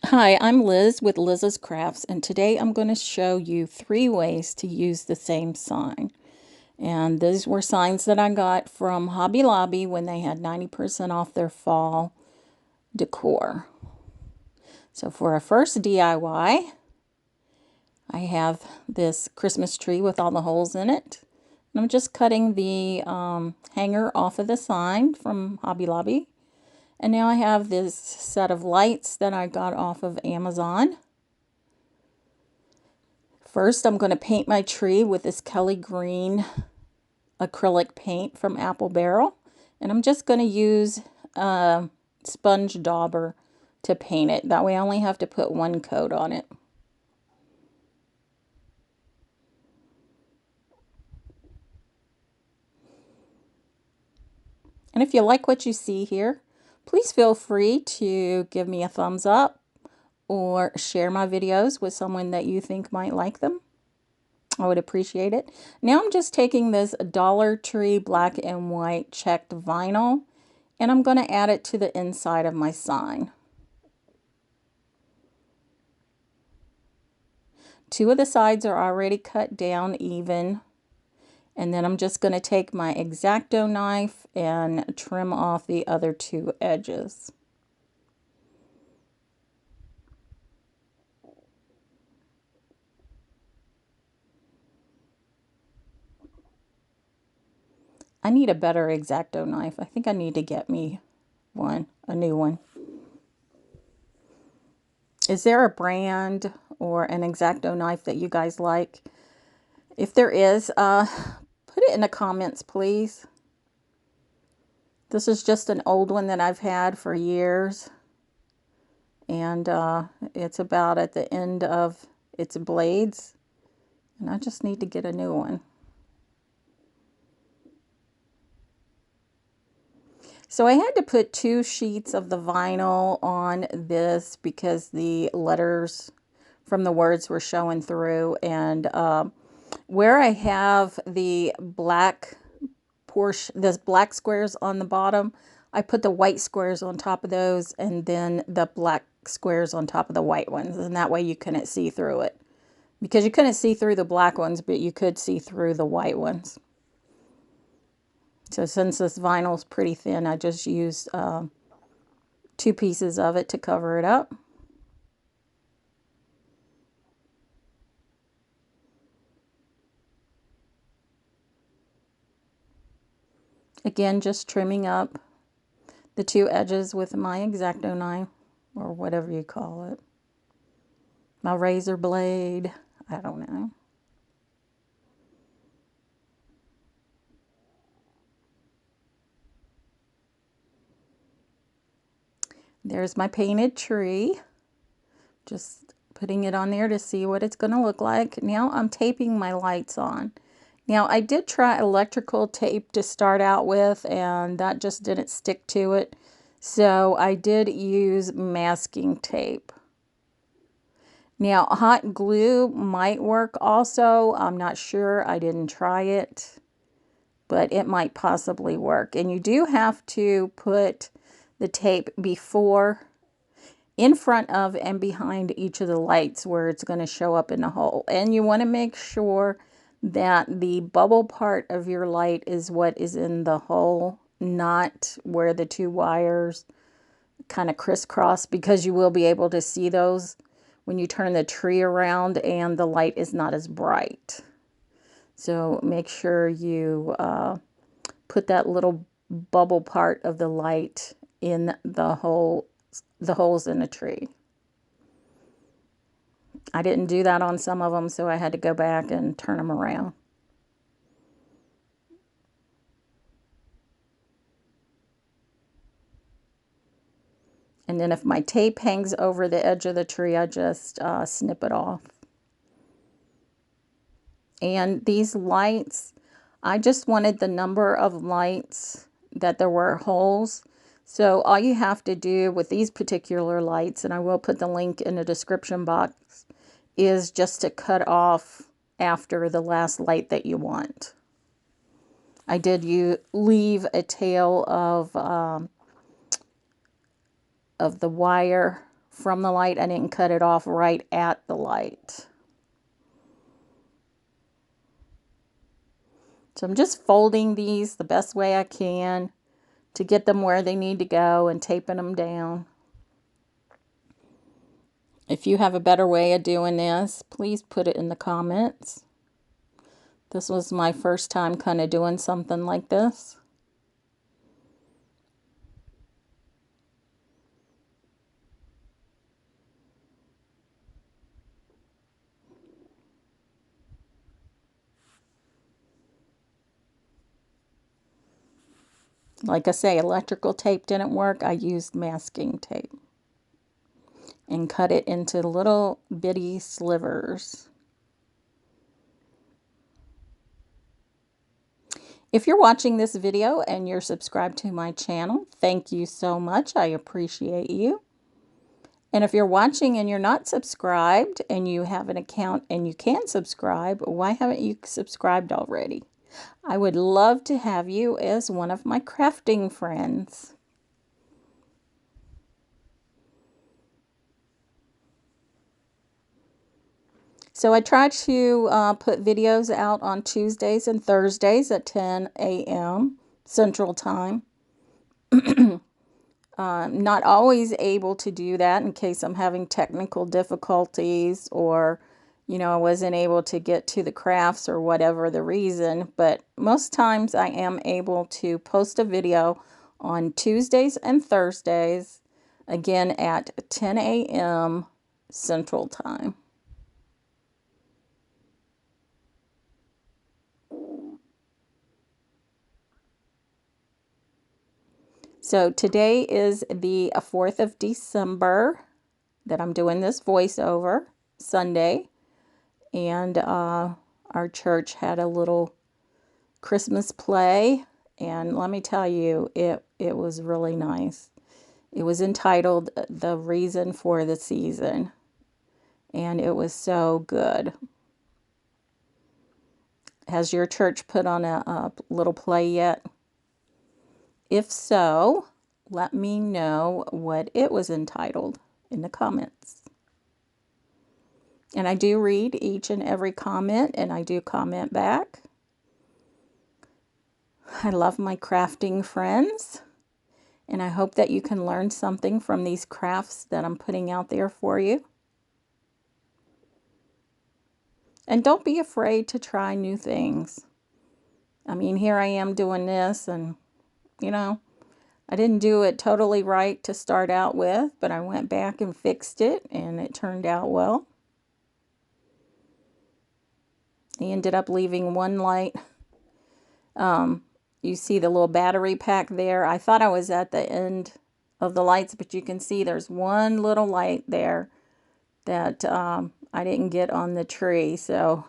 Hi, I'm Liz with Liz's Crafts, and today I'm going to show you 3 ways to use the same sign. And these were signs that I got from Hobby Lobby when they had 90% off their fall decor. So for our first DIY, I have this Christmas tree with all the holes in it. And I'm just cutting the hanger off of the sign from Hobby Lobby. And now I have this set of lights that I got off of Amazon. First, I'm going to paint my tree with this Kelly Green acrylic paint from Apple Barrel. And I'm just going to use a sponge dauber to paint it. That way I only have to put one coat on it. And if you like what you see here, please feel free to give me a thumbs up or share my videos with someone that you think might like them. I would appreciate it. Now I'm just taking this Dollar Tree black and white checked vinyl and I'm going to add it to the inside of my sign. 2 of the sides are already cut down even. And then I'm just going to take my X-Acto knife and trim off the other 2 edges. I need a better X-Acto knife. I think I need to get me a new one. Is there a brand or an X-Acto knife that you guys like? If there is, put it in the comments, please. This is just an old one that I've had for years. And it's about at the end of its blades. And I just need to get a new one. So I had to put 2 sheets of the vinyl on this because the letters from the words were showing through. And where I have the black portion, the black squares on the bottom, I put the white squares on top of those and then the black squares on top of the white ones. And that way you couldn't see through it. Because you couldn't see through the black ones, but you could see through the white ones. So since this vinyl is pretty thin, I just used 2 pieces of it to cover it up. Again, just trimming up the 2 edges with my X-Acto knife, or whatever you call it. My razor blade, I don't know. There's my painted tree. Just putting it on there to see what it's going to look like. Now I'm taping my lights on. Now I did try electrical tape to start out with and that just didn't stick to it. So I did use masking tape. Now hot glue might work also. I'm not sure. I didn't try it. But it might possibly work. And you do have to put the tape before, in front of and behind each of the lights where it's going to show up in the hole. And you want to make sure that the bubble part of your light is what is in the hole, not where the 2 wires kind of crisscross, because you will be able to see those when you turn the tree around and the light is not as bright. So make sure you put that little bubble part of the light in the holes in the tree. I didn't do that on some of them, so I had to go back and turn them around. And then if my tape hangs over the edge of the tree, I just snip it off. And these lights, I just wanted the number of lights that there were holes. So all you have to do with these particular lights, and I will put the link in the description box, is just to cut off after the last light that you want. I did leave a tail of the wire from the light. I didn't cut it off right at the light. So I'm just folding these the best way I can to get them where they need to go and taping them down. If you have a better way of doing this, please put it in the comments. This was my first time kind of doing something like this. Like I say, electrical tape didn't work. I used masking tape and cut it into little bitty slivers. If you're watching this video and you're subscribed to my channel, thank you so much. I appreciate you. And if you're watching and you're not subscribed and you have an account and you can subscribe, why haven't you subscribed already? I would love to have you as one of my crafting friends. So I try to put videos out on Tuesdays and Thursdays at 10 a.m. Central Time. Not always able to do that in case I'm having technical difficulties or, I wasn't able to get to the crafts or whatever the reason. But most times I am able to post a video on Tuesdays and Thursdays, again at 10 a.m. Central Time. So today is the 4th of December that I'm doing this voiceover, Sunday. And our church had a little Christmas play. And let me tell you, it was really nice. It was entitled The Reason for the Season. And it was so good. Has your church put on a little play yet? If so, let me know what it was entitled in the comments. And I do read each and every comment, and I do comment back. I love my crafting friends, and I hope that you can learn something from these crafts that I'm putting out there for you. And don't be afraid to try new things. I mean, here I am doing this, and, I didn't do it totally right to start out with, but I went back and fixed it, and it turned out well. I ended up leaving one light. You see the little battery pack there. I thought I was at the end of the lights, but you can see there's one little light there that I didn't get on the tree. So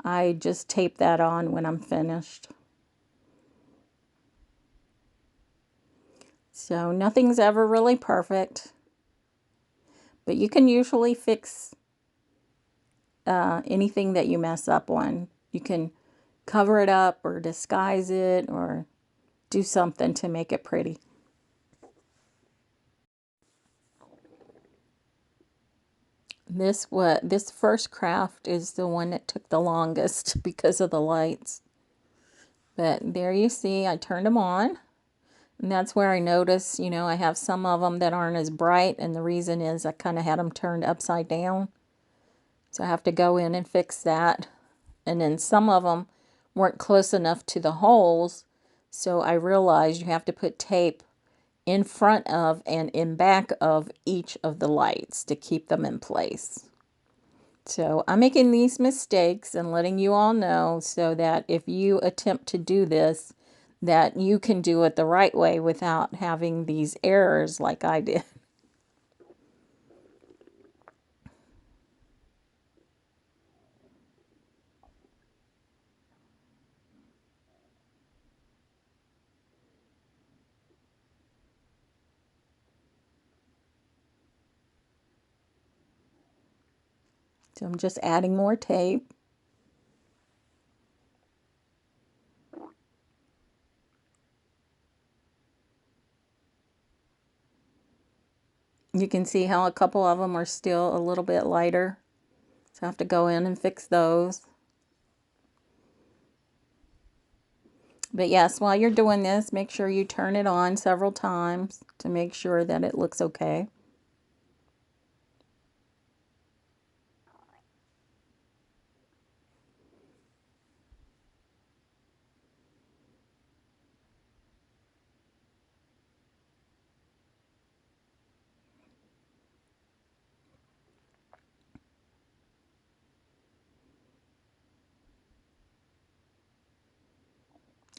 I just tape that on when I'm finished. So nothing's ever really perfect, but you can usually fix anything that you mess up on. You can cover it up or disguise it or do something to make it pretty. This first craft is the one that took the longest because of the lights. But there you see, I turned them on. And that's where I notice, I have some of them that aren't as bright. And the reason is I kind of had them turned upside down. So I have to go in and fix that. And then some of them weren't close enough to the holes. So I realized you have to put tape in front of and in back of each of the lights to keep them in place. So I'm making these mistakes and letting you all know so that if you attempt to do this, that you can do it the right way without having these errors like I did. So I'm just adding more tape. You can see how a couple of them are still a little bit lighter. So I have to go in and fix those. But yes, while you're doing this, make sure you turn it on several times to make sure that it looks okay.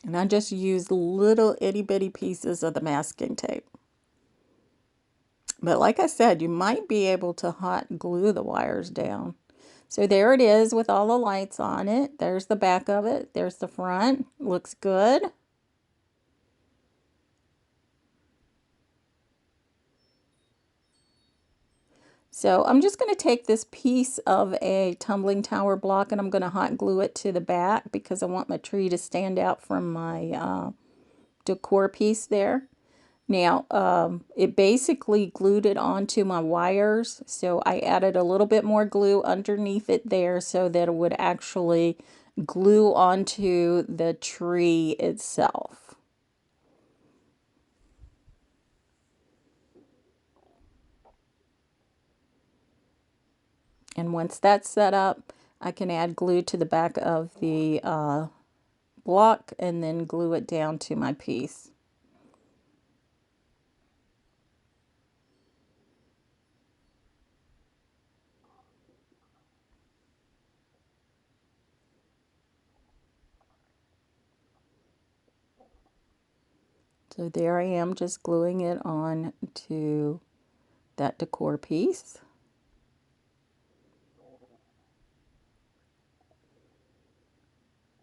And I just used little itty bitty pieces of the masking tape. But like I said, you might be able to hot glue the wires down. So there it is with all the lights on it. There's the back of it. There's the front. Looks good. So I'm just going to take this piece of a tumbling tower block and I'm going to hot glue it to the back because I want my tree to stand out from my decor piece there. Now, it basically glued it onto my wires, so I added a little bit more glue underneath it there so that it would actually glue onto the tree itself. And once that's set up, I can add glue to the back of the block and then glue it down to my piece. So there I am, just gluing it on to that decor piece.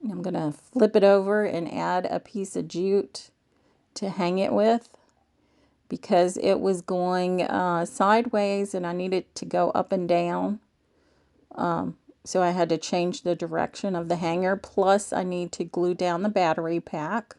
I'm going to flip it over and add a piece of jute to hang it with because it was going sideways and I needed to go up and down. So I had to change the direction of the hanger. Plus I need to glue down the battery pack.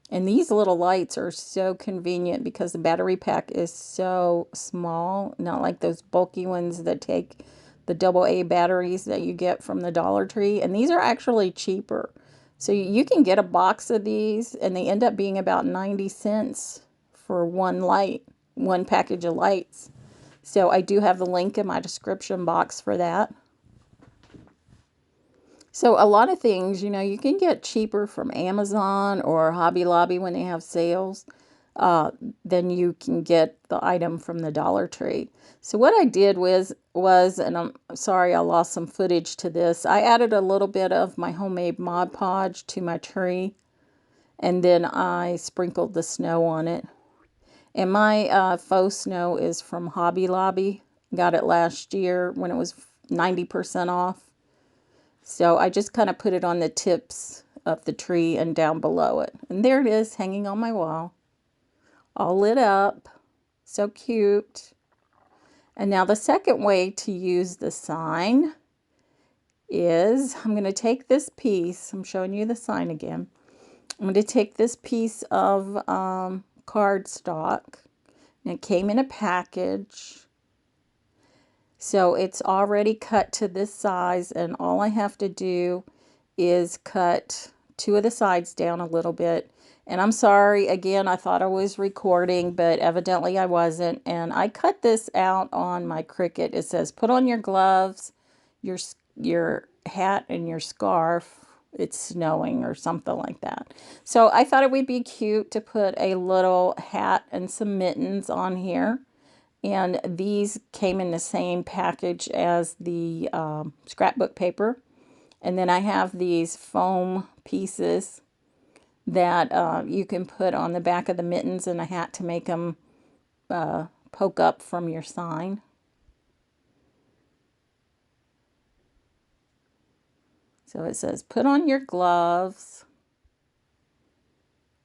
And these little lights are so convenient because the battery pack is so small, not like those bulky ones that take the AA batteries that you get from the Dollar Tree. And these are actually cheaper. So you can get a box of these and they end up being about 90 cents for one light, one package of lights. So I do have the link in my description box for that. So a lot of things, you know, you can get cheaper from Amazon or Hobby Lobby when they have sales than you can get the item from the Dollar Tree. So what I did was, and I'm sorry I lost some footage to this, I added a little bit of my homemade Mod Podge to my tree, and then I sprinkled the snow on it. And my faux snow is from Hobby Lobby. Got it last year when it was 90% off. So I just kind of put it on the tips of the tree and down below it. And there it is hanging on my wall. All lit up. So cute. And now the second way to use the sign is I'm going to take this piece. I'm showing you the sign again. I'm going to take this piece of cardstock. And it came in a package. So it's already cut to this size and all I have to do is cut two of the sides down a little bit. And I'm sorry, again, I thought I was recording, but evidently I wasn't. And I cut this out on my Cricut. It says, put on your gloves, your hat, and your scarf. It's snowing or something like that. So I thought it would be cute to put a little hat and some mittens on here. And these came in the same package as the scrapbook paper. And then I have these foam pieces that you can put on the back of the mittens and a hat to make them poke up from your sign. So it says, put on your gloves,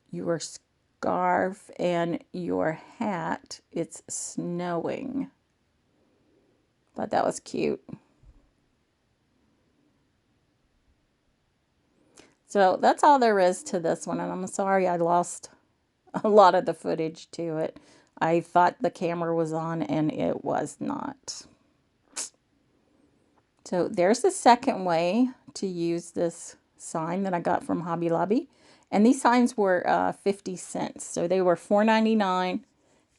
your scarf, and your hat. It's snowing. Thought that was cute. So that's all there is to this one, and I'm sorry I lost a lot of the footage to it. I thought the camera was on and it was not. So there's the second way to use this sign that I got from Hobby Lobby. And these signs were 50 cents. So they were $4.99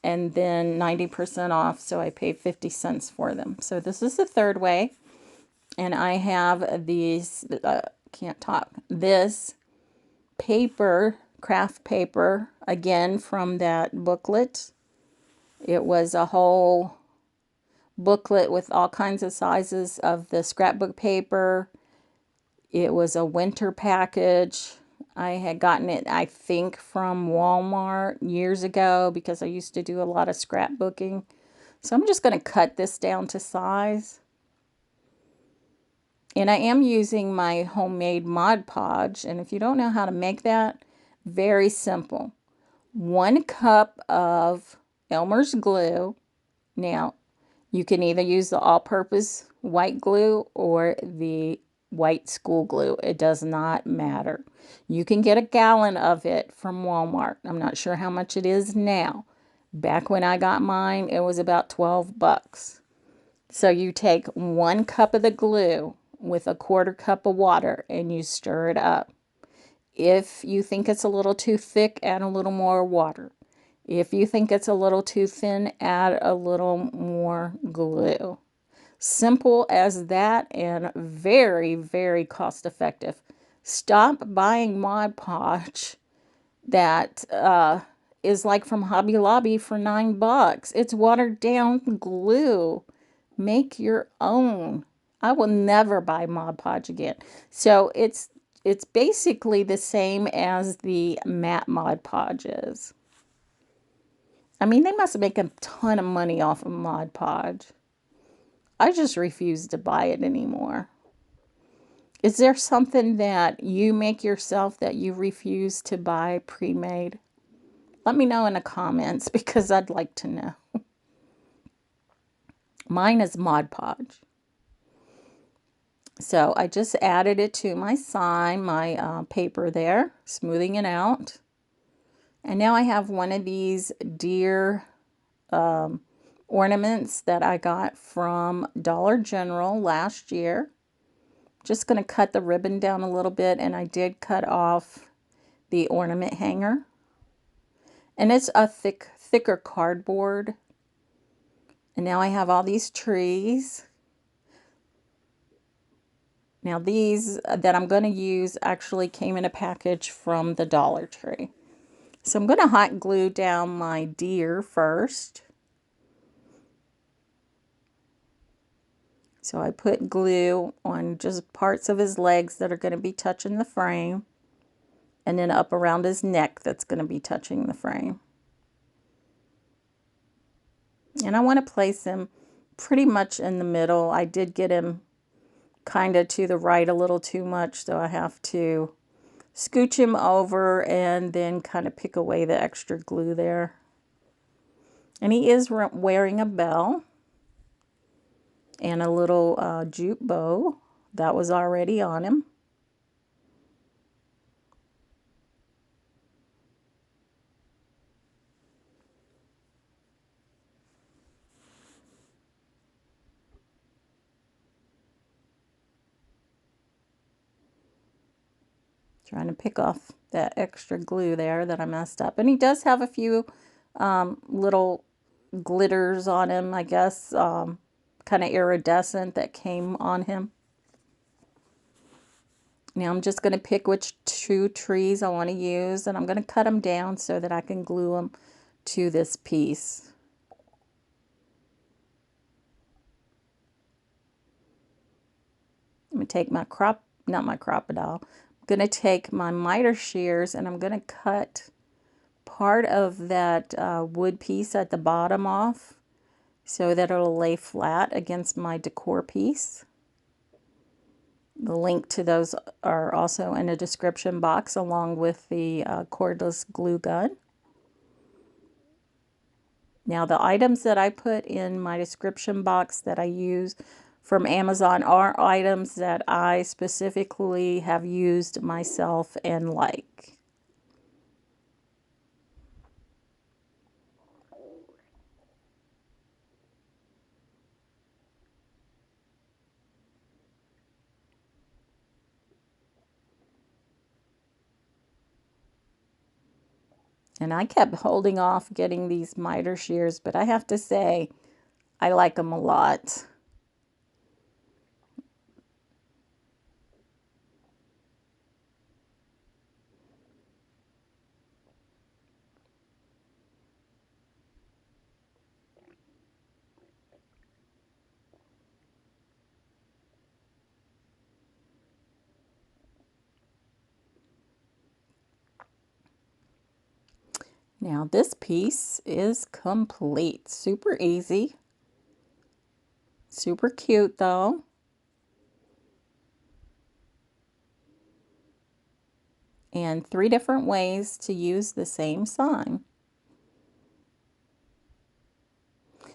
and then 90% off. So I paid 50 cents for them. So this is the third way. And I have these, can't talk, this paper, craft paper, again from that booklet. It was a whole booklet with all kinds of sizes of the scrapbook paper. It was a winter package. I had gotten it, I think, from Walmart years ago because I used to do a lot of scrapbooking. So I'm just going to cut this down to size. And I am using my homemade Mod Podge. And if you don't know how to make that, very simple. 1 cup of Elmer's glue. Now, you can either use the all-purpose white glue or the white school glue. It does not matter. You can get a gallon of it from Walmart. I'm not sure how much it is now. Back when I got mine, it was about 12 bucks. So you take 1 cup of the glue with a 1/4 cup of water and you stir it up. If you think it's a little too thick, add a little more water. If you think it's a little too thin, add a little more glue. Simple as that and very, very cost effective. Stop buying Mod Podge that is like from Hobby Lobby for 9 bucks. It's watered down glue. Make your own. I will never buy Mod Podge again. So it's basically the same as the matte Mod Podge is. I mean, they must make a ton of money off of Mod Podge. I just refuse to buy it anymore. Is there something that you make yourself that you refuse to buy pre-made? Let me know in the comments because I'd like to know. Mine is Mod Podge. So I just added it to my sign, my paper there, smoothing it out. And now I have one of these deer ornaments that I got from Dollar General last year. Just going to cut the ribbon down a little bit, and I did cut off the ornament hanger. And it's a thicker cardboard. And now I have all these trees. Now these that I'm going to use actually came in a package from the Dollar Tree. So I'm going to hot glue down my deer first. So I put glue on just parts of his legs that are going to be touching the frame. And then up around his neck that's going to be touching the frame. And I want to place him pretty much in the middle. I did get him kind of to the right a little too much, so I have to scooch him over and then kind of pick away the extra glue there. And he is wearing a bell and a little jute bow that was already on him. Trying to pick off that extra glue there that I messed up. And he does have a few little glitters on him, I guess, kind of iridescent that came on him. Now I'm just going to pick which 2 trees I want to use, and I'm going to cut them down so that I can glue them to this piece. I'm going to take my Crop-a-dile. I'm going to take my miter shears and I'm going to cut part of that wood piece at the bottom off so that it'll lay flat against my decor piece. The link to those are also in the description box along with the cordless glue gun. Now the items that I put in my description box that I use from Amazon are items that I specifically have used myself and like. And I kept holding off getting these miter shears, but I have to say, I like them a lot. Now this piece is complete. Super easy. Super cute though. And 3 different ways to use the same sign.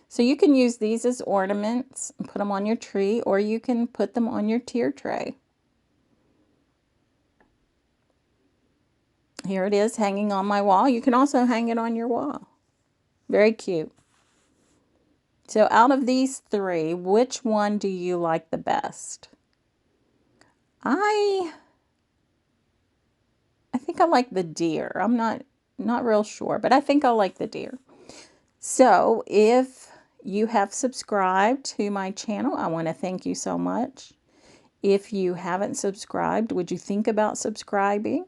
So you can use these as ornaments and put them on your tree, or you can put them on your tier tray. Here it is hanging on my wall. You can also hang it on your wall. Very cute. So out of these 3, which one do you like the best? I think I like the deer. I'm not real sure, but I think I like the deer. So if you have subscribed to my channel, I want to thank you so much. If you haven't subscribed, would you think about subscribing?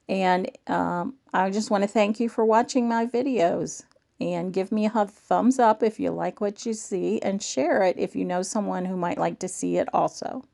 And I just want to thank you for watching my videos. And give me a thumbs up if you like what you see, and share it if you know someone who might like to see it also.